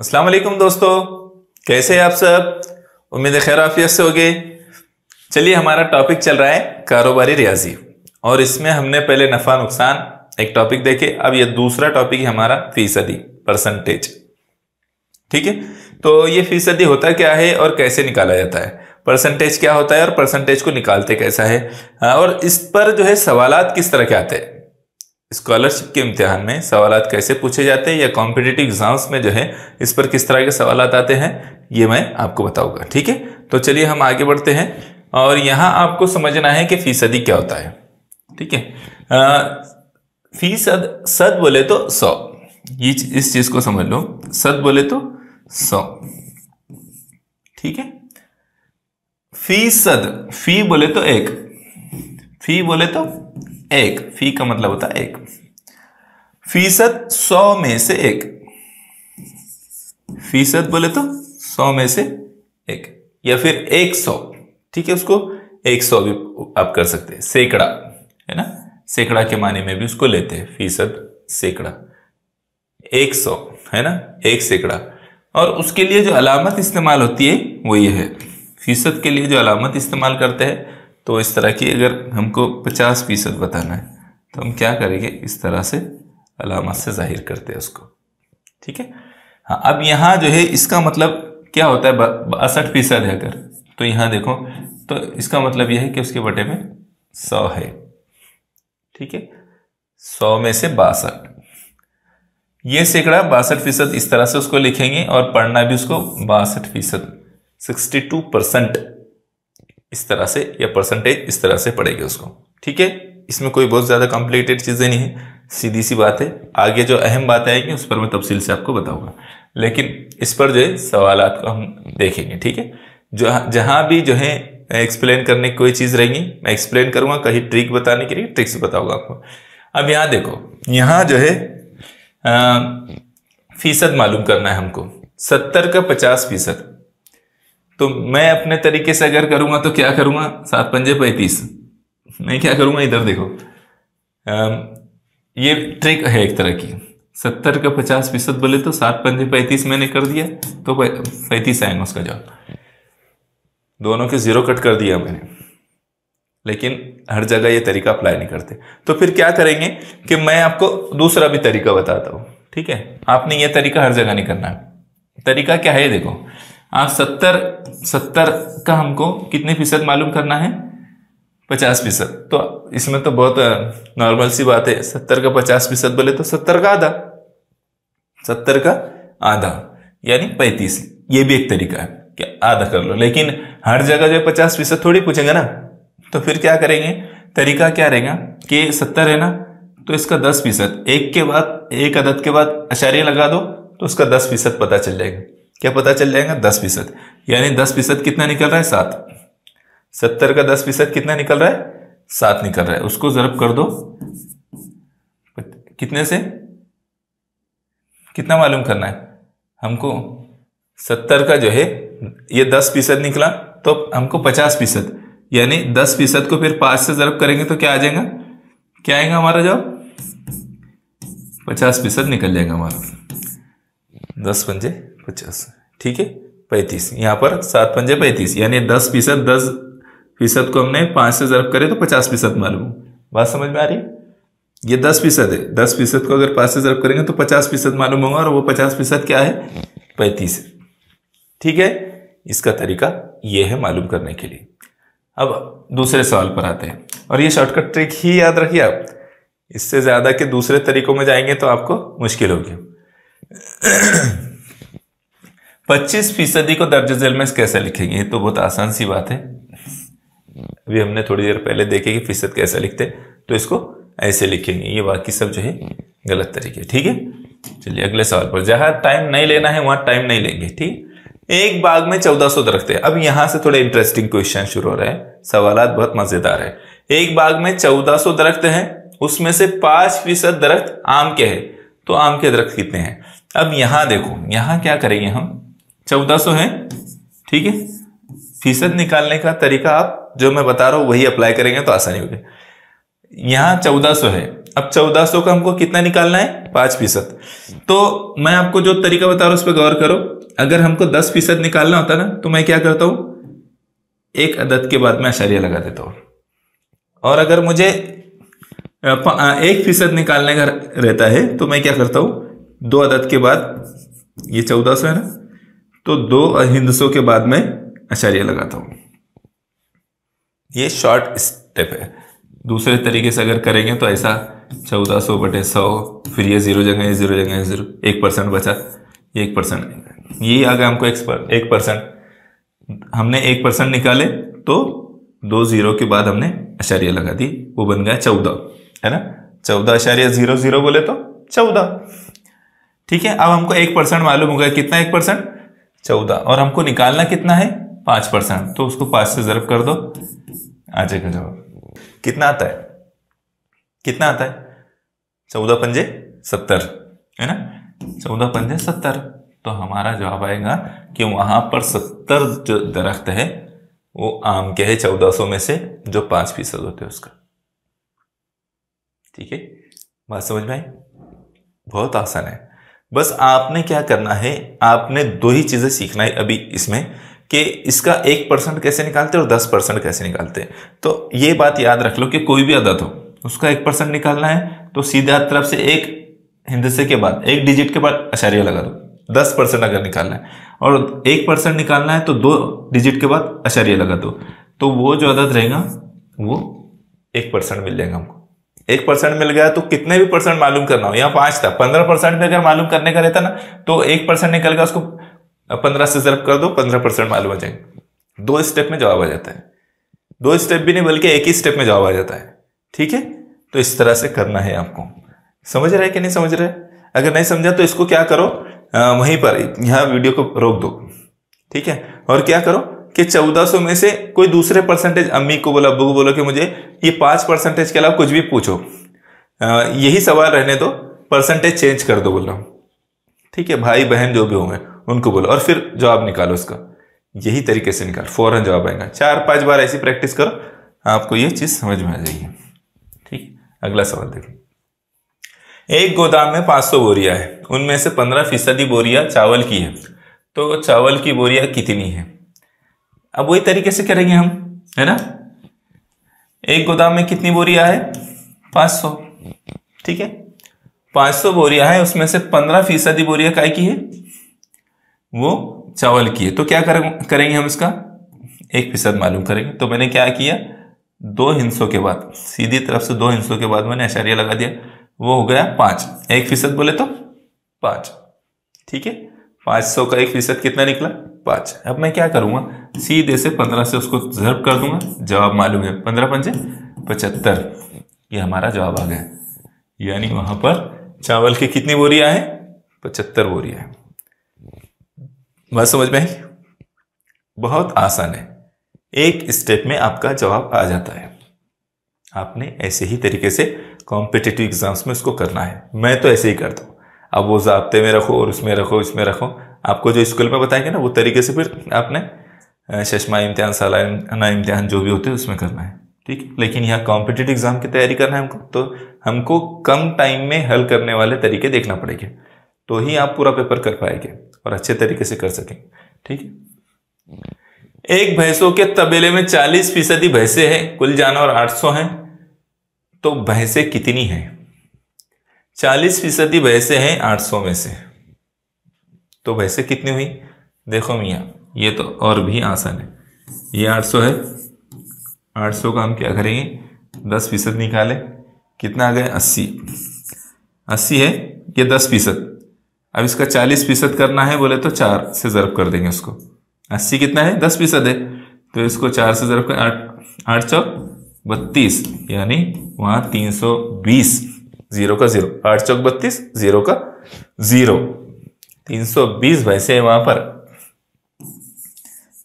अस्सलाम वालेकुम दोस्तों, कैसे हैं आप सब। उम्मीद है खैर आफियत से होगे। चलिए, हमारा टॉपिक चल रहा है कारोबारी रियाजी और इसमें हमने पहले नफा नुकसान एक टॉपिक देखे। अब ये दूसरा टॉपिक है हमारा फीसदी, परसेंटेज। ठीक है, तो ये फीसदी होता क्या है और कैसे निकाला जाता है, परसेंटेज क्या होता है और परसेंटेज को निकालते कैसा है, और इस पर जो है सवालात किस तरह के आते हैं। स्कॉलरशिप के इम्तिहान में सवालात कैसे पूछे जाते हैं या कॉम्पिटिटिव एग्जाम्स में जो है इस पर किस तरह के सवालात आते हैं, ये मैं आपको बताऊंगा। ठीक है, तो चलिए हम आगे बढ़ते हैं और यहां आपको समझना है कि फीसदी क्या होता है। ठीक है, फीसद, सद बोले तो 100, ये इस चीज को समझ लो। सद बोले तो 100, ठीक है। फीसद, फी बोले तो 1, फी बोले तो 1, फी का मतलब होता है 1। फीसद 100 में से 1, फीसद बोले तो 100 में से 1 या फिर 100। ठीक है, उसको 100 भी आप कर सकते हैं, सैकड़ा है ना, सैकड़ा के माने में भी उसको लेते हैं। फीसद सैकड़ा, 100 है ना, 1 सैकड़ा। और उसके लिए जो अलामत इस्तेमाल होती है वो ये है। फीसद के लिए जो अलामत इस्तेमाल करते हैं, तो इस तरह की अगर हमको 50% बताना है तो हम क्या करेंगे, इस तरह से अलामत से जाहिर करते हैं उसको। ठीक है, हाँ। अब यहाँ जो है इसका मतलब क्या होता है, 62% है अगर, तो यहाँ देखो, तो इसका मतलब यह है कि उसके बटे में 100 है। ठीक है, 100 में से 62, ये सैकड़ा 62% इस तरह से उसको लिखेंगे और पढ़ना भी उसको 62%, 62% इस तरह से, या परसेंटेज इस तरह से पढ़ेंगे उसको। ठीक है, इसमें कोई बहुत ज्यादा कॉम्प्लिकेटेड चीजें नहीं है, सीधी सी बात है। आगे जो अहम बात आएगी उस पर मैं तफसील से आपको बताऊंगा, लेकिन इस पर जो है सवालात को हम देखेंगे। ठीक है, जो जहां भी जो है एक्सप्लेन करने की कोई चीज रहेगी मैं एक्सप्लेन करूंगा, कहीं ट्रिक बताने के लिए ट्रिक्स बताऊंगा आपको। अब यहाँ देखो, यहाँ जो है फीसद मालूम करना है हमको, 70 का 50%। तो मैं अपने तरीके से अगर करूंगा तो क्या करूंगा, 7 पंजे 35। मैं क्या करूंगा, इधर देखो, ये ट्रिक है एक तरह की। 70 का 50% बोले तो 7 पंजे 35 मैंने कर दिया तो 35 आएगा उसका जवाब। दोनों के 0 कट कर दिया मैंने, लेकिन हर जगह ये तरीका अप्लाई नहीं करते। तो फिर क्या करेंगे कि मैं आपको दूसरा भी तरीका बताता हूं। ठीक है, आपने ये तरीका हर जगह नहीं करना है। तरीका क्या है, देखो, आप 70 का हमको कितने फीसद मालूम करना है, 50%। तो इसमें तो बहुत नॉर्मल सी बात है, 70 का 50% बोले तो 70 का आधा, 70 का आधा यानी 35। ये भी एक तरीका है कि आधा कर लो, लेकिन हर जगह जो 50% थोड़ी पूछेंगे ना। तो फिर क्या करेंगे, तरीका क्या रहेगा कि 70 है ना, तो इसका 10%, एक के बाद, एक अदद के बाद अशारिया लगा दो तो उसका 10% पता चल जाएगा। क्या पता चल जाएगा, 10%, यानी 10% कितना निकल रहा है, 7। 70 का 10% कितना निकल रहा है, 7 निकल रहा है। उसको जरब कर दो कितने से, कितना मालूम करना है हमको, 70 का जो है ये 10% निकला तो हमको 50%, यानी 10% को फिर 5 से जरब करेंगे तो क्या आ जाएगा, क्या आएगा हमारा जवाब, 50% निकल जाएगा हमारा। 10 पंजे 50, ठीक है, 35। यहां पर 7 पंजे 35, यानी 10% को हमने 5 से जरब करे तो 50% मालूम। बात समझ में आ रही है, ये 10% है, 10% को अगर 5 से जरब करेंगे तो 50% मालूम होगा, और वो 50% क्या है, 35। ठीक है, इसका तरीका ये है मालूम करने के लिए। अब दूसरे सवाल पर आते हैं, और ये शॉर्टकट ट्रिक ही याद रखिए आप, इससे ज्यादा के दूसरे तरीकों में जाएंगे तो आपको मुश्किल होगी। 25% को दर्ज झेल में कैसे लिखेंगे, ये तो बहुत आसान सी बात है। अभी हमने थोड़ी देर पहले देखे कि फीसद कैसे लिखते, तो इसको ऐसे लिखेंगे। ये बाकी सब जो है गलत तरीके। ठीक है, चलिए अगले सवाल पर। जहां टाइम नहीं लेना है वहां टाइम नहीं लेंगे। ठीक, एक बाग में 1400 दरख्त है। अब यहां से थोड़े इंटरेस्टिंग क्वेश्चन शुरू हो रहे हैं, सवालात बहुत मजेदार है। एक बाग में 1400 दरख्त हैं, उसमें से 5% दरख्त आम के हैं, तो आम के दरख्त कितने हैं। अब यहां देखो, यहां क्या करेंगे हम, 1400 है, ठीक है, फीसद निकालने का तरीका आप जो मैं बता रहा हूं वही अप्लाई करेंगे तो आसानी होगी। यहाँ 1400 है। अब 1400 का हमको कितना निकालना है? 5%। तो मैं आपको जो तरीका बता रहा हूं उस पर गौर करो। अगर हमको 10% निकालना होता ना तो मैं क्या करता हूं, एक अदद के बाद मैं आशार्य लगा देता हूं। और अगर मुझे 1% निकालने का रहता है तो मैं क्या करता हूं, 2 अदद के बाद, ये 1400 है ना, तो 2 हिंदसों के बाद मैं आशार्य लगाता हूं। ये शॉर्ट स्टेप है। दूसरे तरीके से अगर करेंगे तो ऐसा 1400/100, फिर ये 0 जगह 0 जगह 0, 1% बचा, ये 1%, ये आ गया हमको 1%। हमने 1% निकाले तो 2 0 के बाद हमने आशार्य लगा दी, वो बन गया 14, है ना। 14.00 बोले तो 14। ठीक है, अब हमको 1% मालूम हो गया। कितना 1%? 14। और हमको निकालना कितना है? 5%। तो उसको 5 से ज़रब कर दो, आ जाएगा जवाब। कितना आता है? कितना आता है? 14 पंजे 70, है ना। 14 पंजे 70। तो हमारा जवाब आएगा कि वहां पर 70 जो दरख्त है वो आम के है 1400 में से, जो 5% होते हैं उसका। ठीक है, बात समझ में आई? बहुत आसान है। बस आपने क्या करना है, आपने 2 ही चीजें सीखना है अभी इसमें, कि इसका 1% कैसे निकालते हैं और 10% कैसे निकालते हैं। तो ये बात याद रख लो कि कोई भी अदद हो उसका 1% निकालना है तो सीधे हाथ तरफ से एक हिंदसे के बाद, एक डिजिट के बाद आशार्य लगा दो। 10% अगर निकालना है और 1% निकालना है तो 2 डिजिट के बाद आशार्य लगा दो, तो वो जो अदद रहेगा वो 1% मिल जाएगा हमको। 1% मिल गया तो कितने भी परसेंट मालूम करना हो, यहाँ 5 था, 15% में अगर मालूम करने का रहता ना तो 1% निकल गया, उसको 15 से ज़रब कर दो, 15% मालूम आ जाएंगे। 2 स्टेप में जवाब आ जाता है। 2 स्टेप भी नहीं बल्कि एक ही स्टेप में जवाब आ जाता है। ठीक है, तो इस तरह से करना है आपको। समझ रहे कि नहीं समझ रहे? अगर नहीं समझा तो इसको क्या करो, वहीं पर यहाँ वीडियो को रोक दो। ठीक है, और क्या करो कि 1400 में से कोई दूसरे परसेंटेज, अम्मी को बोला, अब्बू को बोलो कि मुझे ये 5% के अलावा कुछ भी पूछो, यही सवाल रहने दो, परसेंटेज चेंज कर दो बोल रहा हूं। ठीक है, भाई बहन जो भी होंगे उनको बोलो और फिर जवाब निकालो उसका। यही तरीके से निकाल, फौरन जवाब आएगा। 4-5 बार ऐसी प्रैक्टिस करो, आपको ये चीज समझ में आ जाएगी। ठीक, अगला सवाल देखो। एक गोदाम में 500 बोरियां है, उनमें से 15% बोरियां चावल की है, तो चावल की बोरियां कितनी है? अब वही तरीके से करेंगे हम, है ना। एक गोदाम में कितनी बोरियां है? 500। ठीक है, 500 बोरियां है, उसमें से 15% बोरियां काय की है? वो चावल की है। तो क्या करेंगे हम इसका? 1% मालूम करेंगे। तो मैंने क्या किया, 2 हिंसों के बाद, सीधी तरफ से 2 हिंसों के बाद मैंने आशार्य लगा दिया, वो हो गया 5। 1% बोले तो 5। ठीक है, 500 का 1% कितना निकला? 5। अब मैं क्या करूंगा, सीधे से 15 से उसको ज़रब कर दूंगा, जवाब मालूम है, 15 पंजे 75। ये हमारा जवाब आ गया। यानी वहां पर चावल की कितनी बोरियां हैं? 75 बोरियां हैं। बात समझ में आई? बहुत आसान है, एक स्टेप में आपका जवाब आ जाता है। आपने ऐसे ही तरीके से कॉम्पिटिटिव एग्जाम्स में इसको करना है। मैं तो ऐसे ही करता हूँ। अब वो ज़ाब्ते में रखो और उसमें रखो, इसमें रखो, आपको जो स्कूल में बताएंगे ना वो तरीके से फिर आपने शशमा इम्तिहान, सालाना इम्तिहान जो भी होते हैं उसमें करना है। ठीक है, लेकिन यहाँ कॉम्पिटिटिव एग्जाम की तैयारी करना है हमको, तो हमको कम टाइम में हल करने वाले तरीके देखना पड़ेंगे, तो ही आप पूरा पेपर कर पाएंगे और अच्छे तरीके से कर सकेंगे। ठीक है, एक भैंसों के तबेले में 40% भैंसे हैं, कुल जानवर 800 हैं, तो भैंसें कितनी हैं? 40% भैंसे हैं 800 में से, तो भैंसें कितनी हुई? देखो मियाँ, ये तो और भी आसान है। ये 800 है, 800 का हम क्या करेंगे, 10% निकाले, कितना आ गया? 80। 80 है, ये 10%। अब इसका 40% करना है बोले तो 4 से ज़रब कर देंगे उसको। 80 कितना है? 10% है, तो इसको 4 से ज़रब कर 8 चौक 32, यानी वहाँ 320, 0 का 0, 8 चौक 32, 0 का 0, 320 भैंसे वहाँ पर।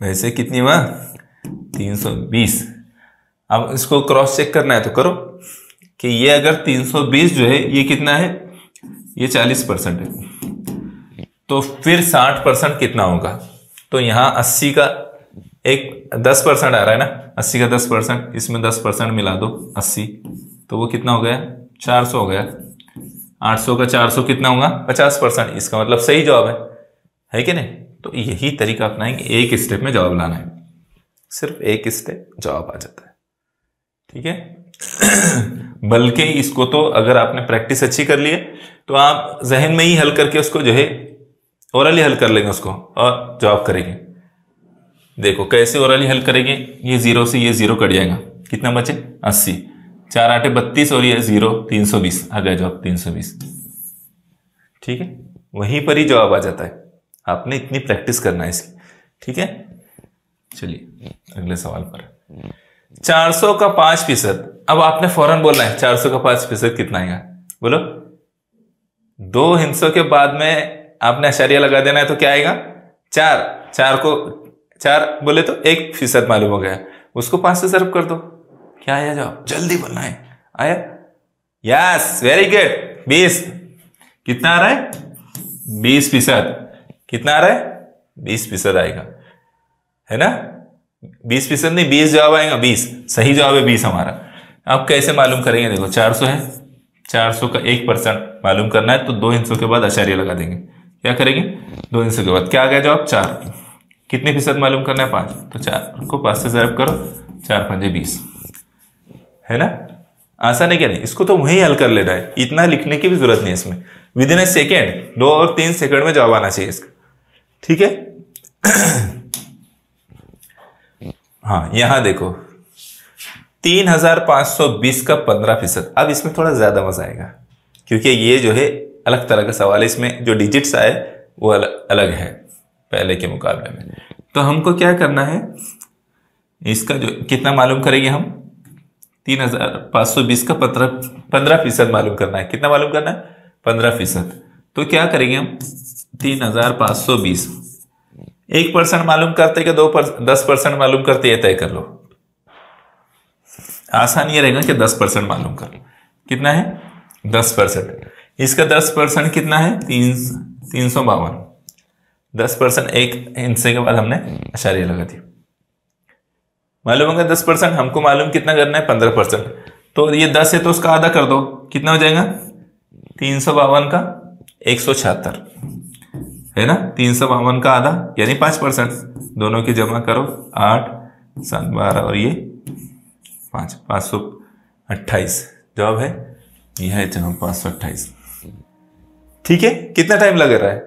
भैंसे कितनी वहाँ? 320। अब इसको क्रॉस चेक करना है तो करो कि ये अगर 320 जो है ये कितना है? ये 40% है, तो फिर 60% कितना होगा? तो यहाँ 80 का एक 10% आ रहा है ना, 80 का 10%, इसमें 10% मिला दो, 80, तो वो कितना हो गया, 400 हो गया। 800 का 400 कितना होगा, 50%। इसका मतलब सही जवाब है कि नहीं। तो यही तरीका अपनाएंगे, एक स्टेप में जवाब लाना है, सिर्फ एक स्टेप जवाब आ जाता है, ठीक है। बल्कि इसको तो अगर आपने प्रैक्टिस अच्छी कर ली है तो आप जहन में ही हल करके उसको जो है ओरली हल कर लेंगे उसको और जवाब करेंगे। देखो कैसे ओरली हल करेंगे, ये 0 से ये 0 कट जाएगा, कितना बचे 80, 4 8 32 और ये 0 320, आ गया जवाब 320, ठीक है। वहीं पर ही जवाब आ जाता है, आपने इतनी प्रैक्टिस करना है इसकी, ठीक है। चलिए अगले सवाल पर, 400 का 5%। अब आपने फौरन बोलना है 400 का 5% कितना आएगा, बोलो। 2 हिस्सों के बाद में आपने आशारिया लगा देना है, तो क्या आएगा 4, 4 को 4 बोले तो 1% मालूम हो गया, उसको 5 से सर्व कर दो, क्या आया जवाब, जल्दी बोलना है। आया, यस वेरी गुड, 20। कितना आ रहा है, 20%। कितना आ रहा है, 20% आएगा, है ना। 20% नहीं, 20 जवाब आएगा, 20 सही जवाब है, 20 हमारा। अब कैसे मालूम करेंगे, देखो 400 है, 400 का 1% मालूम करना है, तो 2 हिस्सों के बाद आशारिया लगा देंगे। क्या करेंगे, 2 हिस्सों के बाद क्या आ गया जवाब, 4। कितने फीसद मालूम करना है, 5, तो 4 को 5 से ज़रब करो, 4 5 20, है ना। आसान है क्या नहीं, इसको तो वहीं हल कर लेना है, इतना लिखने की भी जरूरत नहीं है इसमें। विद इन ए सेकेंड, 2 और 3 सेकेंड में जवाब आना चाहिए इसका, ठीक है। हाँ यहां देखो 3520 का 15%। अब इसमें थोड़ा ज्यादा मजा आएगा, क्योंकि ये जो है अलग तरह का सवाल है, इसमें जो डिजिट्स आए वो अलग है पहले के मुकाबले में। तो हमको क्या करना है, इसका जो कितना मालूम करेंगे हम, 3520 का 15% मालूम करना है। कितना मालूम करना है, 15%। तो क्या करेंगे हम, 3520 1% मालूम करते कि 10% मालूम करते, ये तय कर लो। आसान ये रहेगा कि 10% मालूम कर लो। कितना है, 10%। इसका 10% कितना है, 352। 10% एक हिस्से के बाद हमने आशारिया लगा दी, मालूम होगा 10%। हमको मालूम कितना करना है, 15%। तो ये 10 है तो उसका आधा कर दो, कितना हो जाएगा, 352 का 176, है ना। 352 का आधा यानी 5%, दोनों की जमा करो, 8 7 12 और ये 5, 528 जवाब है, यह है जवाब 528, ठीक है। कितना टाइम लग रहा है,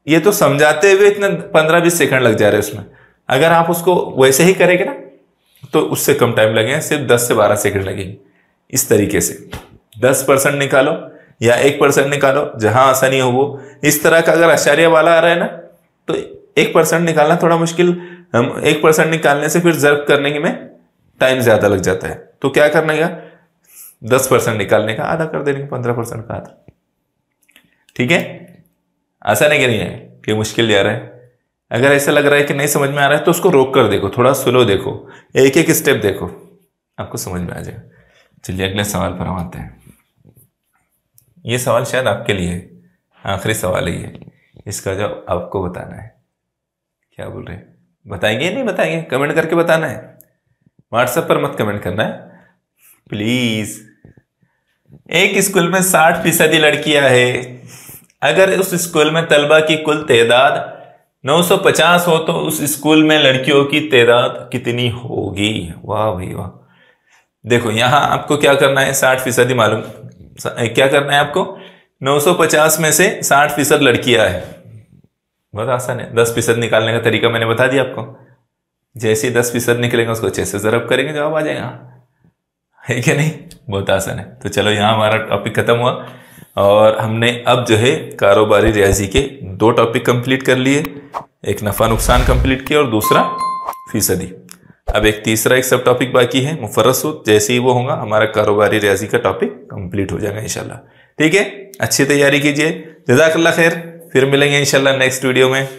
ये तो समझाते हुए इतना 15-20 सेकंड लग जा रहे हैं उसमें। अगर आप उसको वैसे ही करेंगे ना तो उससे कम टाइम लगेगा, सिर्फ 10 से 12 सेकंड लगेंगे। इस तरीके से 10% निकालो या 1% निकालो, जहां आसानी हो वो। इस तरह का अगर आशारिया वाला आ रहा है ना तो 1% निकालना थोड़ा मुश्किल, हम 1% निकालने से फिर ज़र्ब करने में टाइम ज्यादा लग जाता है। तो क्या करना है, 10% निकालने का आधा कर देने का, 15% का आधा, ठीक है। आसान है कि नहीं है, कि मुश्किल जा रहा है। अगर ऐसा लग रहा है कि नहीं समझ में आ रहा है तो उसको रोक कर देखो, थोड़ा स्लो देखो, एक एक स्टेप देखो, आपको समझ में आ जाएगा। चलिए अगले सवाल पर हम आते हैं। ये सवाल शायद आपके लिए है, आखिरी सवाल है ये, इसका जवाब आपको बताना है। क्या बोल रहे हैं, बताएंगे नहीं बताएंगे, कमेंट करके बताना है। व्हाट्सएप पर मत कमेंट करना है प्लीज। एक स्कूल में 60% लड़कियां हैं। अगर उस स्कूल में तलबा की कुल तादाद 950 हो तो उस स्कूल में लड़कियों की तादाद कितनी होगी। वाह भाई वाह। देखो यहां आपको क्या करना है, 60% मालूम, क्या करना है आपको, 950 में से 60% लड़कियां है। बहुत आसान है, 10% निकालने का तरीका मैंने बता दिया आपको। जैसे 10% निकलेंगे उसको 6 से ज़रब करेंगे, जवाब आ जाएगा, है क्या नहीं। बहुत आसान है। तो चलो यहाँ हमारा टॉपिक खत्म हुआ और हमने अब जो है कारोबारी रियाजी के 2 टॉपिक कंप्लीट कर लिए। एक नफा नुकसान कंप्लीट किया और दूसरा फीसदी। अब एक तीसरा एक सब टॉपिक बाकी है, मुफर्रस सूद। जैसे ही वो होगा हमारा कारोबारी रियाजी का टॉपिक कंप्लीट हो जाएगा इंशाल्लाह। ठीक है, अच्छी तैयारी कीजिए। जज़ाकल्लाह खैर, फिर मिलेंगे इंशाल्लाह नेक्स्ट वीडियो में।